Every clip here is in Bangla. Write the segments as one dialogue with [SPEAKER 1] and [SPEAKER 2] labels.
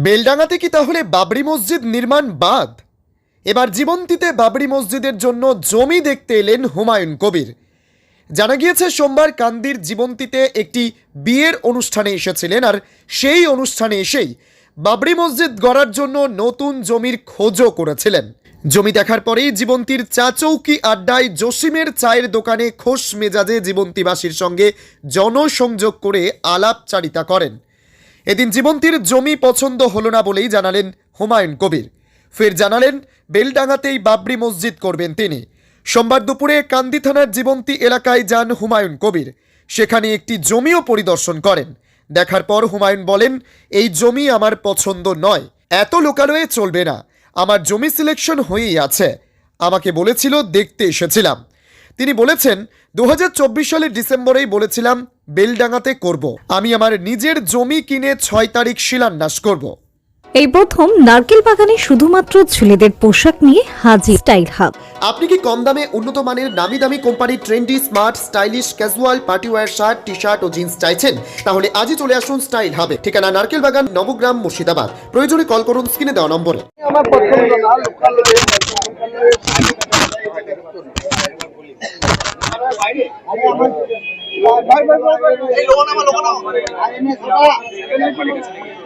[SPEAKER 1] বেলডাঙাতে কি তাহলে বাবরি মসজিদ নির্মাণ বাদ? এবার জীবন্তীতে বাবরি মসজিদের জন্য জমি দেখতে এলেন হুমায়ুন কবির। জানা গিয়েছে সোমবার কান্দির জীবন্তীতে একটি বিয়ের অনুষ্ঠানে এসেছিলেন, আর সেই অনুষ্ঠানে এসেই বাবরি মসজিদ গড়ার জন্য নতুন জমির খোঁজও করেছিলেন। জমি দেখার পরেই জীবন্তীর চা চৌকি আড্ডায় জসিমের চায়ের দোকানে খোশ মেজাজে জীবন্তীবাসীর সঙ্গে জনসংযোগ করে আলাপচারিতা করেন। এদিন জীবন্তীর জমি পছন্দ হলো না বলেই জানালেন হুমায়ুন কবির। ফের জানালেন বেলডাঙাতেই বাবরি মসজিদ করবেন তিনি। সোমবার দুপুরে কান্দি থানার জীবন্তী এলাকায় যান হুমায়ুন কবির। সেখানে একটি জমিও পরিদর্শন করেন। দেখার পর হুমায়ুন বলেন, এই জমি আমার পছন্দ নয়, এত লোকালয়ে চলবে না, আমার জমি সিলেকশন হয়েই আছে, আমাকে বলেছিল, দেখতে এসেছিলাম। তিনি বলেছেন, 2024 সালের ডিসেম্বরেই বলেছিলাম বেলডাঙাতে করব। আমি আমার নিজের জমি কিনে 6 তারিখ শিলান্যাস করব।
[SPEAKER 2] এই প্রথম নারকেল বাগানে শুধুমাত্র ছেলেদের পোশাক নিয়ে হাজির স্টাইল হাব।
[SPEAKER 1] আপনি কি কম দামে উন্নত মানের নামি দামি কোম্পানির trendy, smart, stylish, casual, partywear shirt, T shirt ও জিন্স চাইছেন? তাহলে আজই চলে আসুন স্টাইল হাবে। ঠিকানা নারকেল বাগান, নবগ্রাম, মুর্শিদাবাদ। প্রয়োজনে কল করুন স্ক্রিনে দেওয়া নম্বরে।
[SPEAKER 3] আমার পছন্দ না লোকাল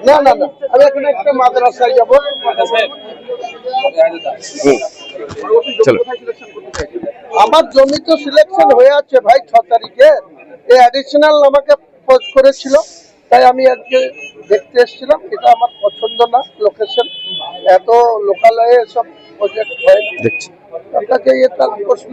[SPEAKER 3] না না না, আমি এখানে একটা মাদ্রাসায় যাবো। আমার জমি তো সিলেকশন হয়ে আছে ভাই 6 তারিখে। এই অ্যাডিশনাল আমাকে খোঁজ করেছিল, তাই আমি আজকে দেখতে এসেছিলাম। এটা আমার পছন্দ না, লোকেশন এত লোকালয়ে সব প্রজেক্ট হয় দেখছি। আপনাকে এটা প্রশ্ন